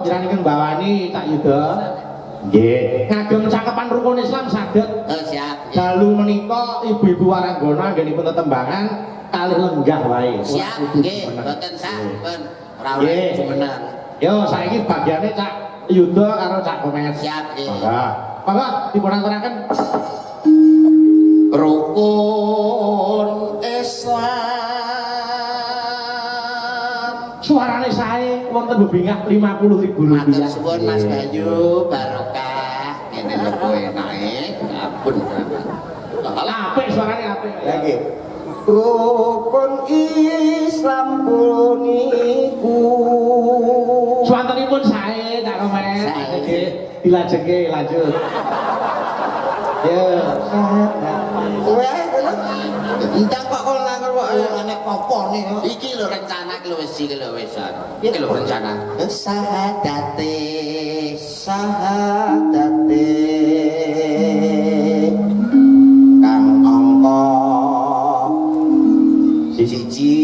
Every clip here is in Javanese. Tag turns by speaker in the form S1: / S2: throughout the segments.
S1: jenengan bawani Cak Yuda. Nggih, ngagem cakepan rukun Islam saged.
S2: Oh, siap.
S1: Dalu menika ibu-ibu waranggana anggenipun tetembangan kalih lenggah wae.
S2: Siap, nggih, mboten sampun. Ora oleh jumeneng.
S1: Yo saiki bagiane Cak Yuda karo Cak Komet.
S2: Siap, nggih.
S1: Monggo dipun aturaken.
S2: Rukun Islam.
S1: Suarane sae wonten bebingah 50.000 rupiah.
S2: Matur suwun Mas Bayu, barokah. Ngene lho kowe enake. Ampun.
S1: Apik suarane apik.
S2: Ya nggih. Rukun Islam puniku.
S1: Swantenipun sae Cak Komet. Nggih, dilajengke lanjut. Ya,
S2: entang kok kok nek apa nih iki lho rencana iki lho wis iki lho wis iki lho rencana sahadate kang angka siji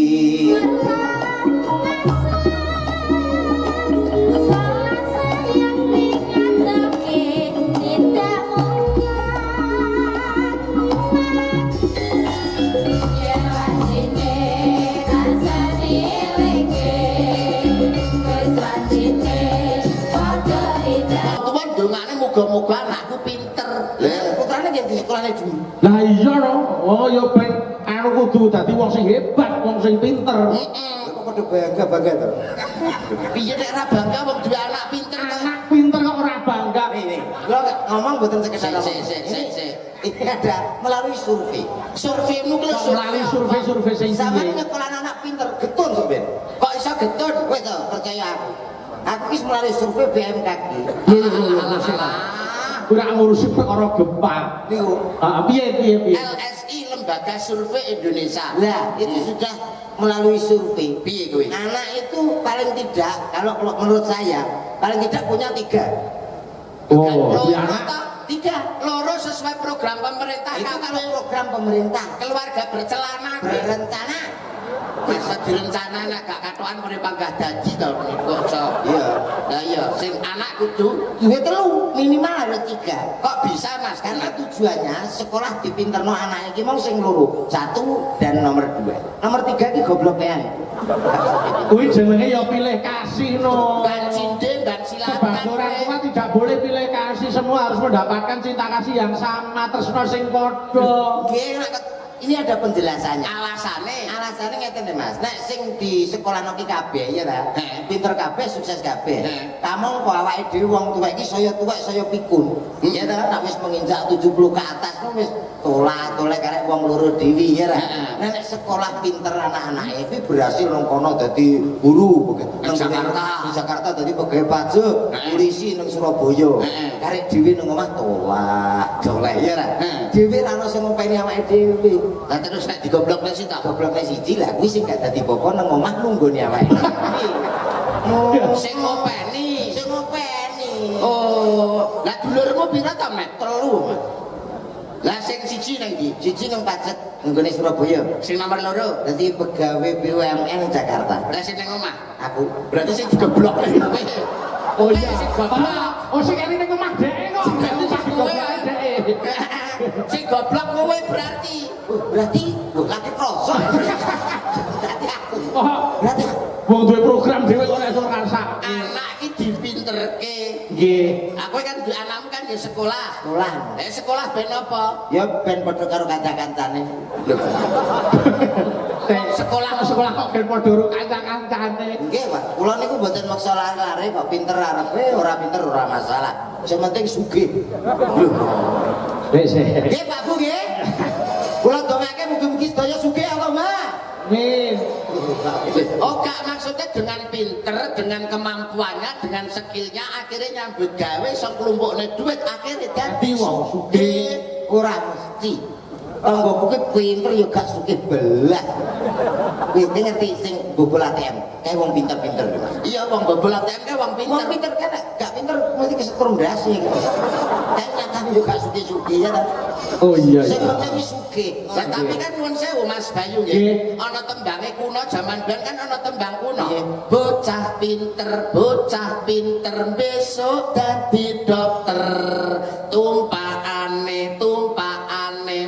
S2: muga-muga anakku pinter. Lah putrane nggih di sekolahane dulu.
S1: Lah iya lho. Oh ya ben anu kudu dadi wong sing hebat, wong sing pinter.
S2: Kok padha bangga-bangga to. Piye nek ora bangga wong duwe anak pinter.
S1: Anak pinter kok ora bangga.
S2: Nih. Kula ngomong mboten sekedar ini ada melalui survei. Surveimu kuwi
S1: Melalui survei sing
S2: sampeyan nyekolah anak pinter getun sampeyan. Kok iso getun? Kowe to percaya aku. Aku wis melalui survei BMKG.
S1: Ora ngurusi perkara gempa.
S2: Niku.
S1: Piye.
S2: LSI Lembaga Survei Indonesia. Lah, itu sudah melalui survei. Piye kowe? Anak itu paling tidak kalau menurut saya paling tidak punya 3.
S1: Oh, di anak
S2: 3. Loro sesuai program pemerintah. Itu kalau program pemerintah, keluarga bercelana berencana. Bisa direncana nek gak katokan mrene panggah daji to niku kok. Iya. Lah iya, sing anak kudu duwe 3, minimal harus 3. Kok bisa Mas? Karena tujuannya sekolah dipinterno anak iki mau sing loro. 1 dan nomor 2. Nomor 3 iki goblokean.
S1: kuwi jenenge ya pilih kasih no.
S2: Ban cinde, ban silakan.
S1: Sebagai orang tua tidak boleh pilih kasih, semua harus mendapatkan cinta kasih yang sama, tresno sing padha.
S2: Nggih, ini ada penjelasannya. Alasannya ngeten deh Mas. Nek sing di sekolah noki kabeh ya ta. Pinter kabeh, sukses kabeh. Kamu kok awake dhewe wong tuwek iki saya tuwek saya pikun. Ya ta, nek wis menginjak 70 ke atas wis tolak-tolak karek wong loro dhewe ya ta. Nek sekolah pinter anak-anak iki berhasil nang kono dadi guru begitu. Nang Jakarta dadi pegawai pajak, polisi nang Surabaya. Karek dhewe nang omah tolak ya ta. Dhewe ra ono sing ngopeni awake dhewe. Lah terus nek digoblokne sih tak goblokne siji lah kuwi sing gak dadi apa nang omah nunggone awake. Sing ngopeni. Oh, lah dulurmu pira ta, Mek? 3. Lah sing siji nang ndi? Siji nang pajak nggone Surabaya. Sing nomor 2 dadi pegawai BUMN Jakarta. Lah sing nang omah? Aku. Berarti sing digoblok.
S1: Oh iya, sing goblok. Oh sing kene ning omah dhek kok. Berarti sing goblok dhek.
S2: Sing goblok kowe berarti. Berarti lagi kroso. Berarti aku. Berarti
S1: wong duwe program dhewe kok nek iso ngrasak.
S2: anak iki dipinterke.
S1: Nggih.
S2: Aku kan duwe anakmu kan di sekolah. Sekolah ben apa?
S3: Ya ben padha karo kanca-kancane.
S2: Lho. Sekolah
S1: kok ben padha karo kanca-kancane.
S3: Nggih, Pak. Kula niku mboten maksa lare-lare kok pinter arepe, ora pinter ora masalah. Sing penting sugih. Lho.
S1: Wis.
S3: Nggih, Pak Bu nggih. Kula dongake mugi-mugi sedaya sugih Allahumma.
S1: Amin.
S2: Oh gak maksudnya dengan pinter, dengan kemampuannya, dengan skillnya akhirnya nyambut gawe iso nglumpukne duit akhirnya dadi
S1: wong
S3: sugih. Ora mesti. Tanggoku ki pinter ya gak sugih belas. Kowe ngerti sing bobol ATM, kae wong pinter-pinter lho.
S2: Iya wong bobol ATM kae wong pinter.
S3: Wong pinter kan gak pinter mesti kesetrum ndase gitu. Kae nyata aku yo gak sugih-sugih ya ta.
S1: Oh iya.
S3: Sing penting wis sugih.
S2: Lah tapi kan nuwun sewu Mas Bayu nggih. Ana tembange kuno jaman biyen kan ana tembang kuno. Bocah pinter besok dadi dokter. Tumpakane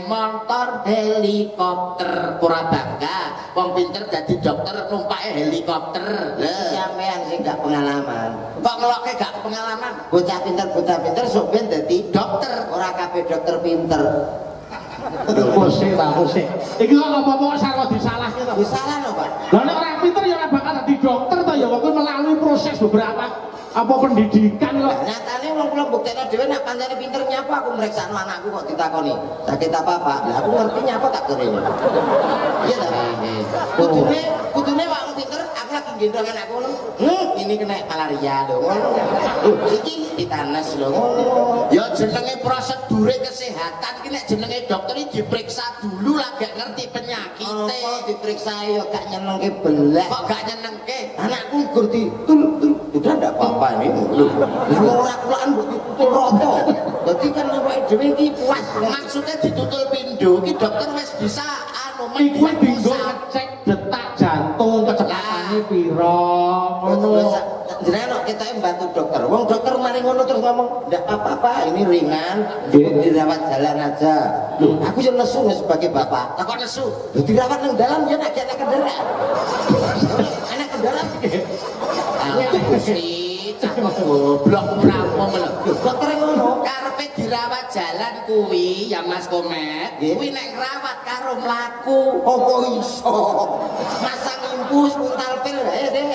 S2: montor helikopter. Ora bangga wong pinter dadi dokter numpake helikopter. Lah
S3: Sampean sing gak pengalaman.
S2: kok ngelokke gak pengalaman?
S3: Bocah pinter sok ben dadi dokter, ora kabeh dokter pinter.
S1: Pusing Pak, pusing. Iki kok apa-apa kok sarwa disalahke to?
S3: Wis salah lho, Pak.
S1: Lah nek ora pinter ya ora bakal dadi dokter to ya kok melalui proses beberapa apa pendidikan kok.
S3: Nyatane wong kula buktekno dhewe nek pancene pinter nyapa aku mreksakno anakku kok ditakoni. Sakit apa, Pak? Lah aku ngerti nyapa tak kene. Iya ta? Kudune wong pinter aku lagi gendong anakku ngono. Ini kena malaria lho ngono. Iki ditanes lho ngono.
S2: Ya jenenge prosedure kesehatan ki nek jenenge dokter iki diperiksa dulu lah gak ngerti penyakite.
S3: Apa diperiksa ya gak nyenengke belas.
S2: Kok gak nyenengke?
S3: Anakku ngerti tul udah ndak apa-apa ini lho. Lah ora kulaan mbok ditutul roto. Dadi kan awake dhewe iki puas.
S2: Maksudnya ditutul pindho ki dokter wis bisa anu
S1: Iku dinggo ngecek detak jantung kecepatane pira ngono.
S3: Jenengan kita bantu dokter. Wong dokter mari ngono terus ngomong, "Ndak apa-apa, ini ringan, cukup dirawat jalan aja." Loh, aku yo nesu sebagai bapak.
S2: Kok nesu?
S3: Loh, dirawat nang dalam ya nak kendaraan. Anak kendaraan.
S2: Aku sih cakep goblok rampung lho.
S3: Dokter ngono.
S2: Karepe dirawat jalan kuwi ya Mas Komet.
S3: Nggih.
S2: Kuwi nek ngrawat karo mlaku.
S3: Apa iso? Masang impus puntal pil. Ayo, Dek.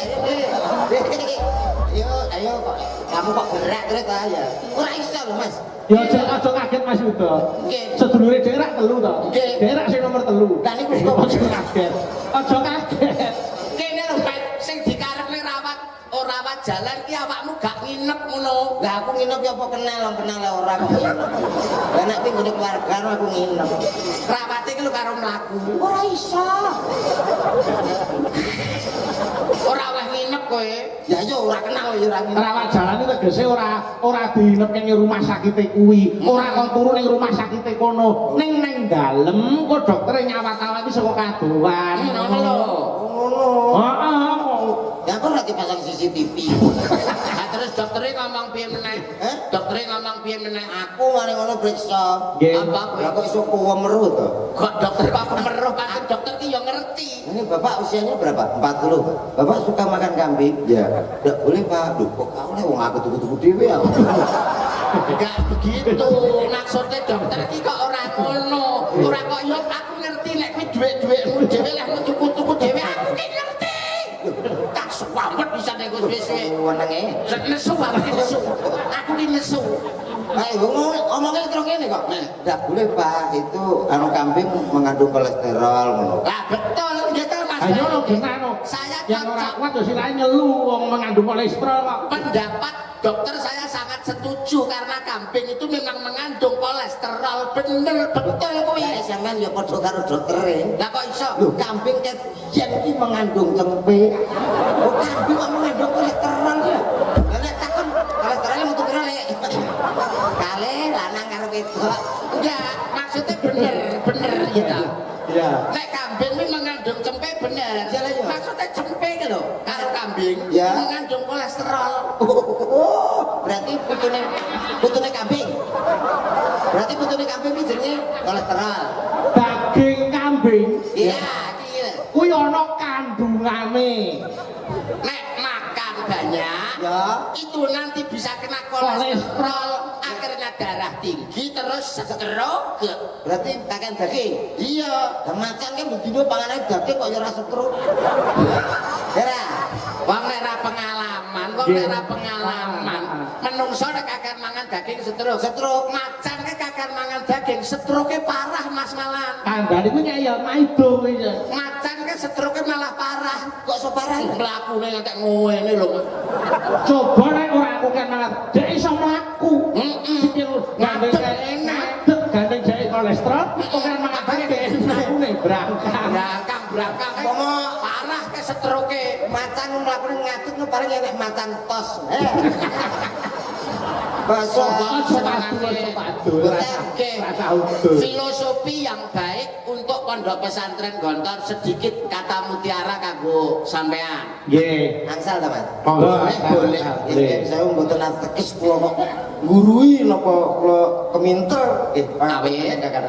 S3: Ayo kok. Kamu kok berat terus ya? Ora iso lho, Mas.
S1: Ya aja kaget Mas Yuda.
S2: Nggih.
S1: Sedulure dhewe rak telu to.
S2: Nggih.
S1: Dhewe rak sing nomor 3.
S3: Lah niku kok
S1: Aja kaget. Aja kaget.
S2: Kene lho Pak sing dikarepne rawat rawat jalan ki awakmu gak nginep ngono.
S3: Lah aku nginep ya apa kenal ora kok nginep. Lah nek ping ngene keluarga aku nginep.
S2: Rawate ki lho karo mlaku.
S3: Ora iso.
S2: Ora oleh nginep kowe.
S3: Ya yo ora kenal ya ora nginep.
S1: Rawat jalan itu tegese ora diinepke ning rumah sakit kuwi. Ora kon turu ning rumah sakit kono. Ning dalem kok doktere nyawat-awat iki saka kadowan.
S2: Ngono lho.
S3: Ngono.
S1: Heeh.
S3: Ya kok lagi pasang CCTV.
S2: Nah, terus dokternya ngomong piye meneh? Dokternya ngomong piye meneh?
S3: Aku mari ngono periksa.
S1: Nggih.
S2: Apa kowe?
S3: Lah kok iso kuwemeru to?
S2: Kok dokter kok kemeruh pancen dokter ki yo ngerti.
S3: Ini Bapak usianya berapa? 40. Bapak suka makan kambing? Ya. Enggak boleh, Pak. Loh, kok kau wong aku tuku-tuku dhewe ya.
S2: Enggak begitu. Maksudnya dokter ki kok ora ngono. Ora kok yo aku ngerti nek kuwi dhuwit-dhuwitmu dhewe lek tuku-tuku dhewe aku ki ngerti. Tak suwamet bisa nek wis suwe.
S3: Wenenge.
S2: Nesu aku nesu. Aku ki nesu.
S3: Ayo ngomongnya terus ngene kok. Enggak boleh, Pak. Itu anu kambing mengandung kolesterol ngono.
S2: Lah betul gitu Mas.
S1: Ayo
S2: Bayu.
S1: lo gimana?
S2: Saya
S1: Yang ora
S2: cocok.
S1: kuat yo sirahe nyelu wong mengandung kolesterol kok.
S2: Pendapat dokter saya sangat setuju karena kambing itu memang mengandung kolesterol. Bener betul kuwi.
S3: Ya sampean ya padha karo doktere.
S2: Lah kok iso?
S3: Loh, kambing ket yen iki mengandung cempe. Oh, kambing kok mengandung kolesterol ya? Lah nek takon kolesterolnya metu pira, Lek? Kale lanang karo wedok.
S2: Enggak, maksudnya bener gitu.
S1: Iya.
S2: Nek kambing ini mengandung cempe bener.
S3: Iya, iya.
S2: Maksudnya cempe gitu loh. Karo kambing
S3: Ya.
S2: mengandung kolesterol.
S3: Oh, berarti putune kambing. Berarti putune kambing iki jenenge kolesterol.
S1: Daging kambing
S2: Iya, iya.
S1: kuwi ana kandungane.
S2: Nek makan banyak,
S3: Ya.
S2: itu nanti bisa kena kolesterol, akhirnya darah tinggi terus stroke.
S3: Berarti kakan daging.
S2: Iya,
S3: Lah macan kan bedino pangane daging kok ya ora stroke. Ora.
S2: wong nek ora pengalaman, wong nek ora pengalaman. Menungso nek kakek mangan daging stroke.
S3: Stroke.
S2: Macan nek kakek mangan daging stroke parah Mas Malan.
S1: Kandhane kuwi nyayal maido kuwi.
S2: Macan ke stroke malah parah.
S3: Kok so parah?
S2: Mlakune ngantek ngene lho.
S1: Coba nek ora aku kan malah dhek iso mlaku. Sikil gandeng
S2: Ngadeg enak.
S1: gandeng dhek kolesterol, kok kan makan dhek mlakune berangkat.
S2: Brangkang
S3: Pomo.
S2: parah ke stroke.
S3: Macan mlakune ngadeg paling enek macan tos.
S2: Basa
S3: filosofi yang baik untuk pondok pesantren Gontor sedikit kata mutiara kanggo sampean.
S1: Nggih.
S2: Angsal ta, Mas?
S1: Monggo.
S2: Boleh. Saya mboten atekis kula kok ngurui napa kula keminter.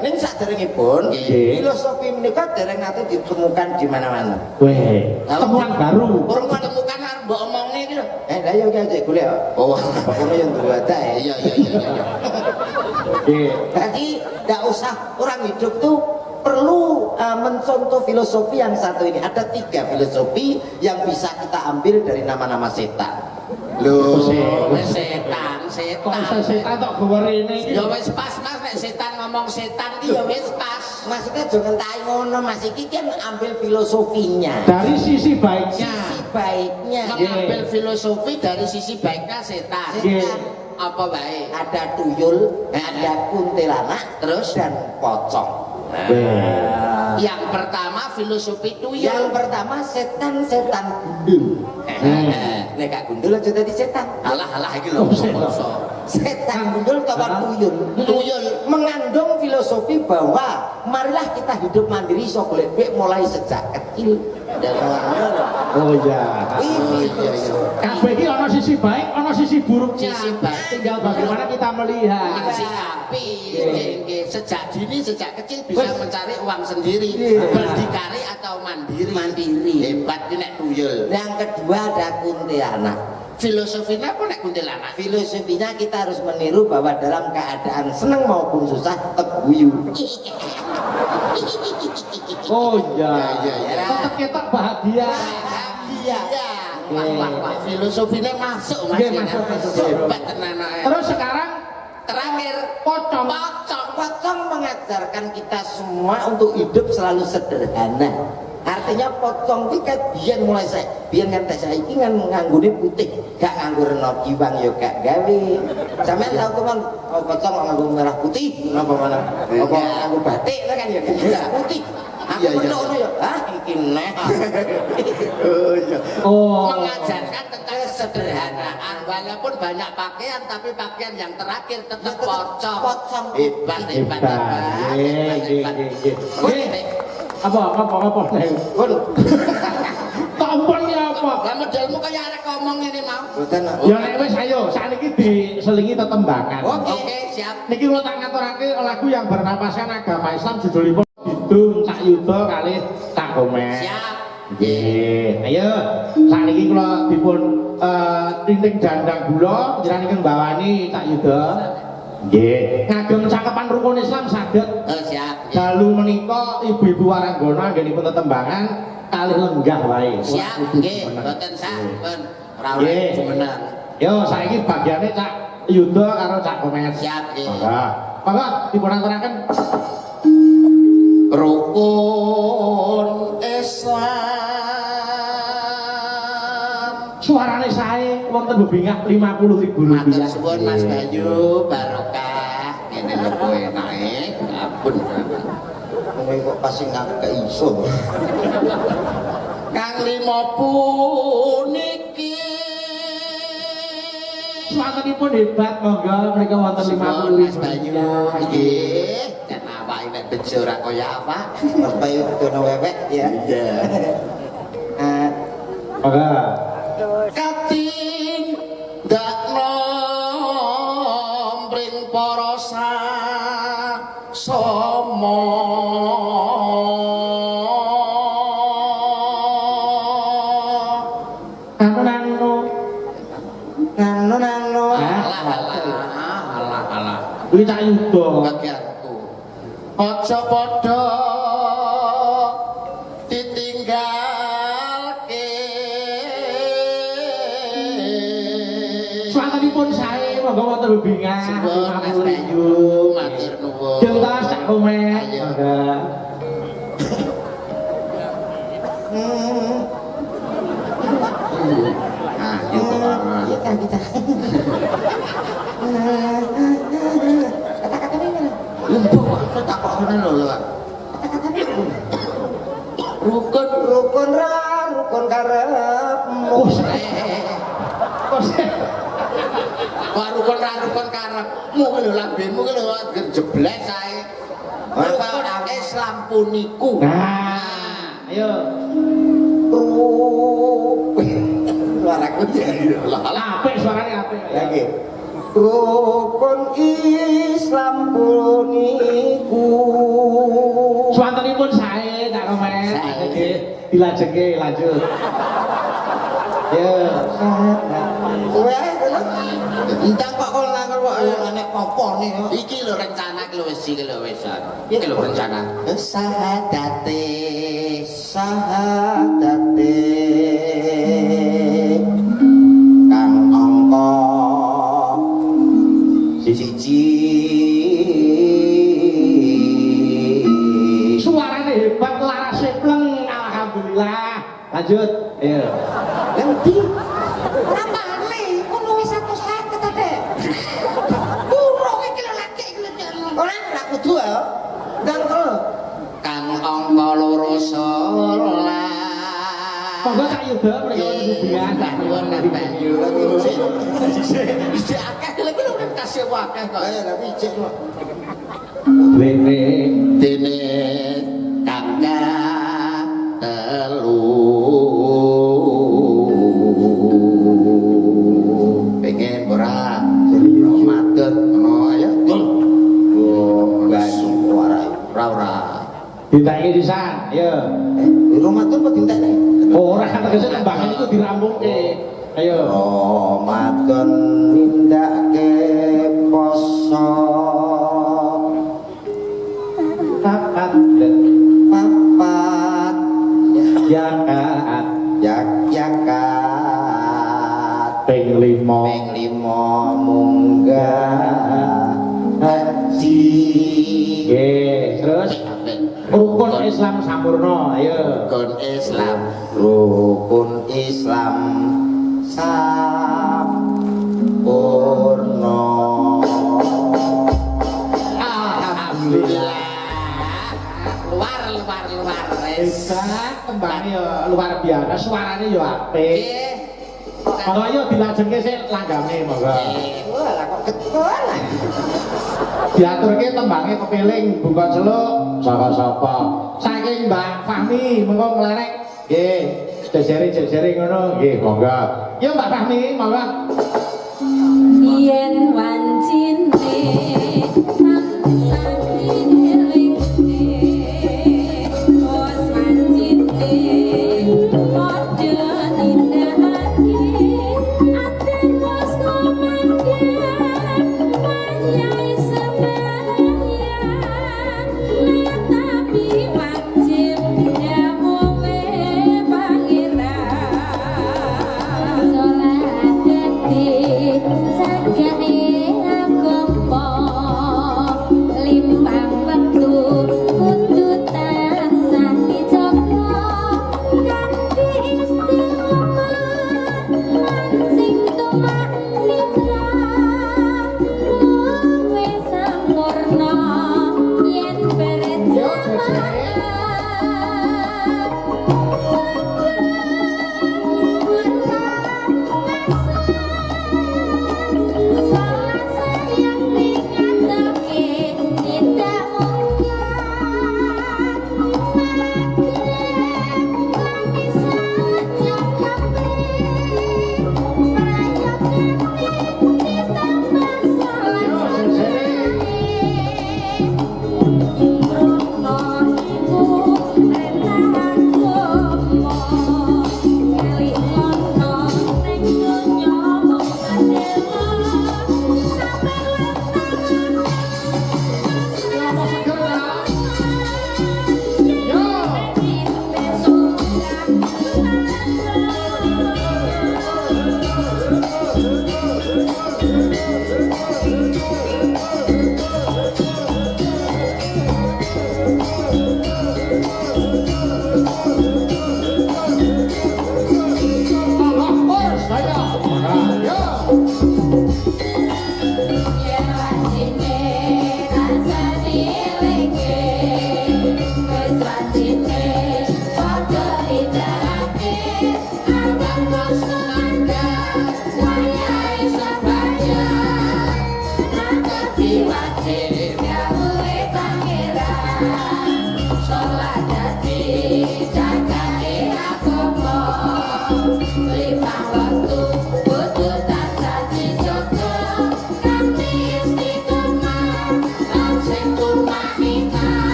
S2: Ning saderengipun filosofi menika dereng nate ditemukan di mana-mana.
S1: Weh, temuan baru.
S3: Urung ditemukan arep mbok omongne iki lho.
S2: Lah yo iki golek. Oh, kono yo duwe ada.
S3: Iya.
S1: Nggih.
S2: Jadi tidak usah orang hidup tuh perlu mencontoh filosofi yang satu ini. Ada 3 filosofi yang bisa kita ambil dari nama-nama setan.
S1: Loh,
S3: setan.
S1: kok setan tok gorene iki.
S3: Ya wis pas Mas nek setan ngomong setan iki ya wis pas.
S2: Maksudnya jangan tai ngono Mas, iki kan ambil filosofinya.
S1: Dari sisi baiknya.
S2: Sisi baiknya.
S3: Mengambil filosofi dari sisi baiknya setan. Apa baik?
S2: Ada tuyul, ada kuntilanak, terus dan pocong.
S3: Yang pertama filosofi tuyul.
S2: Yang pertama setan gundul. Nek gak gundul aja dadi setan.
S3: Alah iki lho.
S2: Setan gundul kawan tuyul mengandung filosofi bahwa marilah kita hidup mandiri iso golek duit mulai sejak kecil.
S1: Oh iya. Kabeh iki ana sisi baik, ana sisi buruknya.
S3: Sisi baik.
S1: Tinggal bagaimana kita melihat.
S3: Sikapi sejak dini sejak kecil bisa mencari uang sendiri, berdikari atau mandiri. Hebat iki nek tuyul.
S2: Yang kedua ada kuntilanak.
S3: Filosofinya apa nek kuntilanak?
S2: Filosofinya kita harus meniru bahwa dalam keadaan senang maupun susah tetap guyu.
S1: Oh iya.
S2: Tetap
S1: kita bahagia.
S3: Wah, filosofinya masuk Mas. Hebat tenan.
S1: Terus sekarang
S3: terakhir
S1: pocong
S2: mengajarkan kita semua untuk hidup selalu sederhana. Artinya pocong iki kan biyen mulai biyen nganti saiki kan nganggone putih, gak nganggo rena giwang ya gak gawe. Sampeyan tau teman pocong nganggo merah putih napa mana? Apa nganggo batik kan ya gak putih. Aku ngono ya. Hah iki neh. Oh iya.
S3: Mengajarkan tentang kesederhanaan walaupun banyak pakaian tapi pakaian yang terakhir tetap pocong. Hebat.
S1: Apa nek pun tompon ya apa
S3: lah modelmu kaya arek ngomong ngene mau
S1: ya nek wis ayo sakniki diselingi tetembangan.
S3: Oke, siap.
S1: Niki kula tak ngaturake lagu yang bernapaskan agama Islam judulipun Kidung Cak Yuda kalih Cak Komeng.
S3: Siap.
S1: Nggih, ayo sakniki kula dipun tinting jandang gula njenengan bawani Cak Yuda. Nggih, ngagem cakepan rukun Islam saged.
S3: Siap.
S1: Dalu menika ibu-ibu waranggana anggenipun tetembangan kalih lenggah wae.
S3: Siap, nggih, mboten sampun. Ora oleh jumeneng.
S1: Yo saiki bagiane Cak Yuda karo Cak Komeng.
S3: Siap, nggih.
S1: Monggo dipun aturaken
S3: rukun Islam.
S1: Suarane sae wonten bebingah 50.000 rupiah.
S3: Matur suwun Mas Bayu, barokah. Ngene lho kowe enake. Ampun.
S2: Kowe kok pasti gak iso.
S3: Kang limo puniki
S1: Suatanipun hebat, monggo mereka wonten 50.000
S3: Mas Bayu. Nggih, jan awake nek bejo ora kaya apa.
S2: Mas Bayu dono wewek ya.
S3: Iya.
S1: Monggo.
S3: Kating dakno mring para somo
S2: Nano.
S3: Alah.
S1: Kuwi Cak Yuda.
S3: Bagianku. Aja padha ditinggalke.
S1: Suatanipun sae monggo wonten bebingah.
S3: Suwun Mas Bayu, matur nuwun.
S1: Jelas Cak Komeng. Monggo.
S3: Nah, gitu banget.
S2: Kita.
S3: Lumpuh, kok tak kok ngene lho, Pak.
S2: Rukun karepmu.
S1: Kok
S3: Kok rukun karepmu ki lho lambemu ki lho jebles ae. Rukun Islam puniku.
S1: Nah, ayo.
S3: Suaraku ya.
S1: Apik suarane apik.
S3: Ya nggih. Rukun Islam puniku.
S1: Swantenipun sae Cak Komen. Nggih, dilajengke lanjut. Ya.
S3: Kowe entang kok kok nek popone iki lho rencana iki lho wis iki lho wis. Iki lho rencana. Sahadate kang angka siji
S1: Suarane hebat, larase pleng. Alhamdulillah. Lanjut. Ayo.
S3: ngerti
S4: Napane kono wis 150 ta, Dek? Burung iki lho laki iki lho.
S3: ora ora kudu ya dan kang angka loro salah
S1: Monggo Cak Yuda mriki hubungan.
S3: tak nyuwun banyu sik akeh lha iki lho kasih akeh kok ya tapi cek kok dene kangga telu pengen ora madet ngono ayo gol banyu ora
S1: Dintake pisan. Ayo.
S3: Ramadan kok dintekne
S1: Ora tegese tembangan iku dirambungke. Ayo.
S3: Ramadan nindake poso
S1: Papat
S3: papat
S1: jakaat
S3: Yogyakarta
S1: ping 5
S3: ping 5 munggah haji
S1: nggih terus rukun Islam sampurna ayo
S3: rukun Islam sampurna
S1: alhamdulillah
S3: luar
S1: hebat kembangnya ya luar biasa suaranya ya apik monggo ayo dilajengke sik langgame monggo
S3: wah lah kok keton
S1: diaturke tembangnya kepiling buka celuk sapa-sapa saking Mbak Fahmi mengko nglerek nggih jejere ngono nggih monggo ya Mbak Fahmi monggo
S4: Yen wancine tansah eling-eling os wancine padha nindakake ati wis komandan wayai sembahyang tapi wajib nyamuwe pangeran salat dadi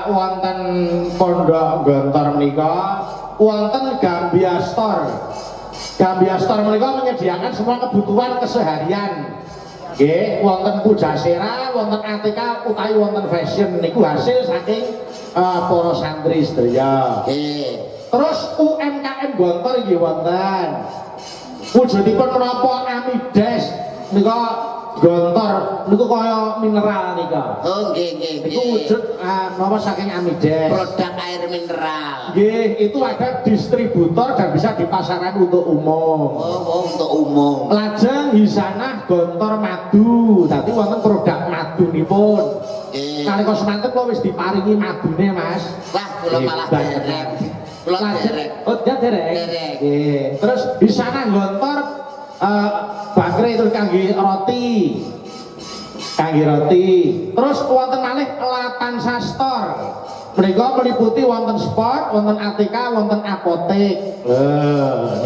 S1: wonten Pondok Gontor menika wonten Gambia Store. Gambia Store menika menyediakan semua kebutuhan keseharian. Nggih, wonten Pujasera, wonten ATK utawi wonten fashion niku hasil saking para santri sedaya.
S2: Nggih.
S1: Terus UMKM Gontor nggih wonten. Wujudipun menapa Amides nika Gontor niku kaya mineral nika.
S2: Oh nggih nggih.
S1: Niku wujud menapa saking Amides.
S2: Produk air mineral.
S1: Nggih, itu ada distributor dan bisa dipasarkan untuk umum.
S2: Oh, untuk umum.
S1: Lajeng Hisanah Gontor Madu. Dadi wonten produk madunipun.
S2: Nggih.
S1: Nalika semanten kula wis diparingi madune, Mas.
S2: Wah, kula malah derek. Kula derek.
S1: Oh, dia derek.
S2: Derek.
S1: Nggih. Terus Hisanah Gontor bakre itu kangge roti. Kangge roti. Terus wonten malih Latansa Store. Mereka meliputi wonten sport, wonten ATK, wonten apotek.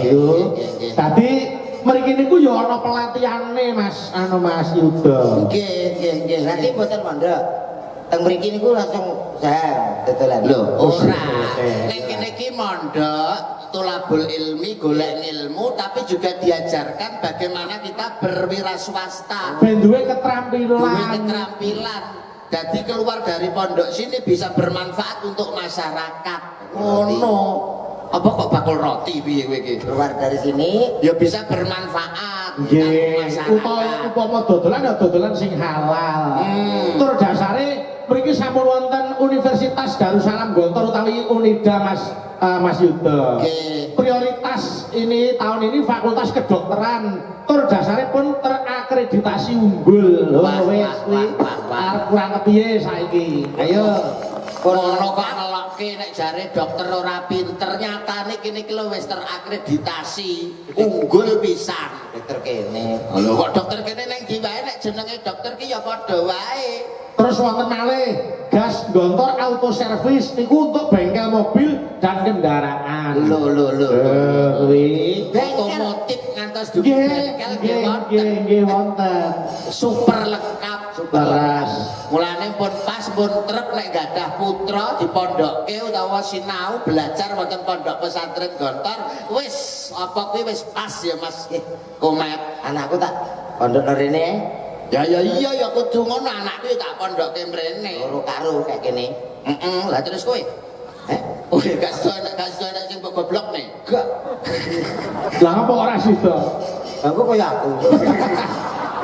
S1: Niku. Tadi mriki niku ya ana pelatihane Mas, Mas Yuda.
S2: Nggih nggih.
S3: Nanti mboten mondok. Teng mriki niku langsung saya dodolan.
S2: Lho, ora.
S1: oke.
S2: Nek kene iki mondok, tulabul ilmi, golek ilmu, tapi juga diajarkan bagaimana kita berwira swasta.
S1: Ben duwe
S2: Duwe
S1: keterampilan.
S2: keterampilan. Jadi keluar dari pondok sini bisa bermanfaat untuk masyarakat. Ngono. Apa kok bakul roti piye kowe iki?
S3: Keluar dari sini
S2: Ya bisa bermanfaat untuk
S1: Nggih,
S2: masyarakat.
S1: upama dodolan ya dodolan sing halal. Tur dasare mriki sampun wonten Universitas Darussalam Gontor utawi Unida Mas Yuda.
S2: Nggih.
S1: Prioritas ini tahun ini fakultas kedokteran. Tur dasare pun terakreditasi unggul.
S2: Wah,
S1: Wis
S2: wah, wah, wah.
S1: arep kurang kepiye saiki? Ayo.
S2: Ono kok ngelokke nek jare dokter ora pinter, nyatane kene iki lho wis terakreditasi unggul pisan.
S3: dokter kene.
S2: Lho kok dokter kene ning ndi wae nek jenenge dokter ki ya padha wae.
S1: Terus wonten malih Gas Gontor Auto Service niku untuk bengkel mobil dan kendaraan.
S2: Lho
S1: kuwi.
S2: Otomotif ngantos dugi bengkel nggih wonten.
S1: Nggih wonten.
S2: Super lengkap,
S1: Leres.
S2: Mulane pun pas pun trep nek gadah putra dipondokke utawa sinau belajar wonten pondok pesantren Gontor, wis apa kuwi wis pas ya Mas Komet.
S3: Anakku tak pondok rene
S2: Ya iya ya kudu ngono anakku ya tak pondokke mrene.
S3: loro karo kayak kene.
S2: Heeh, lah terus kowe? Oh, gak sedo sing goblok nih.
S3: Gak.
S1: Lah apa ora sida?
S3: Aku kaya aku.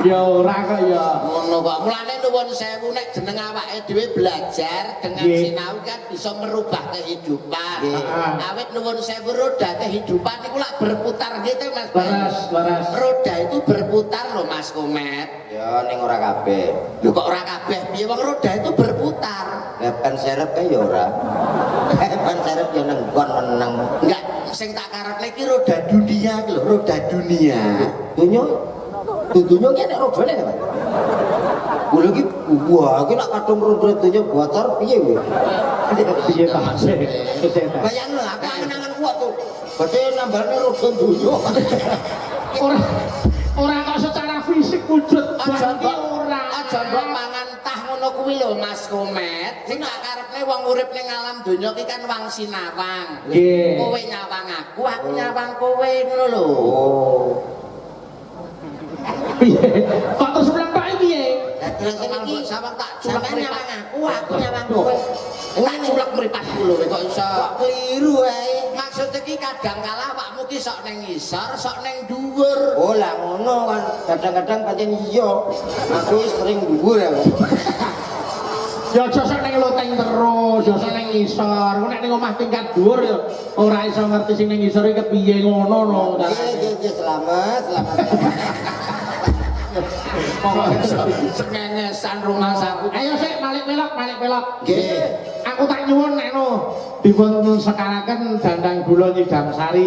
S1: Ya ora kok ya.
S2: Ngono kok. Mulane nuwun sewu nek jeneng awake dhewe belajar dengan
S1: Nggih.
S2: sinau kan bisa merubah kehidupan.
S3: Nggih.
S2: Awit nuwun sewu roda kehidupan iku lak berputar gitu Mas.
S1: Leres.
S2: Roda itu berputar loh Mas Komet.
S3: Ya ning ora kabeh.
S2: Lho kok ora kabeh piye wong roda itu berputar.
S3: Lah ban serep kae ya ora. Ban serep ya nenggon meneng.
S2: Enggak, sing tak karepne iki roda dunia iki lho, roda dunia.
S3: Dunyo dudunya ki nek rodane ta, Pak? Kulo iki wah, iki nek kadung roda dunyo bocor piye kowe?
S1: Piye ta?
S3: Bayangno aku angen-angen kuat tuh. Badhe nambahne roda dunyo.
S1: Ora kok secara fisik wujud
S2: Aja
S1: banget ora.
S2: aja mbok mangan tah ngono kuwi lho Mas Komet. Sing tak karepne wong urip ning alam donya ki kan wong sinawang.
S1: Nggih.
S2: Kowe nyawang aku nyawang kowe ngono lho.
S3: Oh.
S1: Piye? Kok terus mlepak piye?
S3: Lah terus iki
S2: Sawang tak culek
S3: sampeyan
S2: mripat.
S3: nyawang aku nyawang kowe.
S2: Tak culek mripatku lho kok iso.
S3: Kok keliru ae.
S2: Maksud iki kadang kala awakmu ki sok ning ngisor, sok ning dhuwur.
S3: Oh lah ngono kan kadang-kadang pancen iya. Aku wis sering dhuwur aku.
S1: Ya aja sok ning loteng terus, ya sok ning ngisor. Engko nek ning omah tingkat dhuwur ya ora iso ngerti sing ning ngisor iki kepiye ngono lho.
S3: Nggih, selamat.
S2: Sengengesan rumah saku.
S1: Ayo sik balik pelok.
S2: Nggih.
S1: Aku tak nyuwun nek no dipun sekaraken dandang gula Nyidam Sari.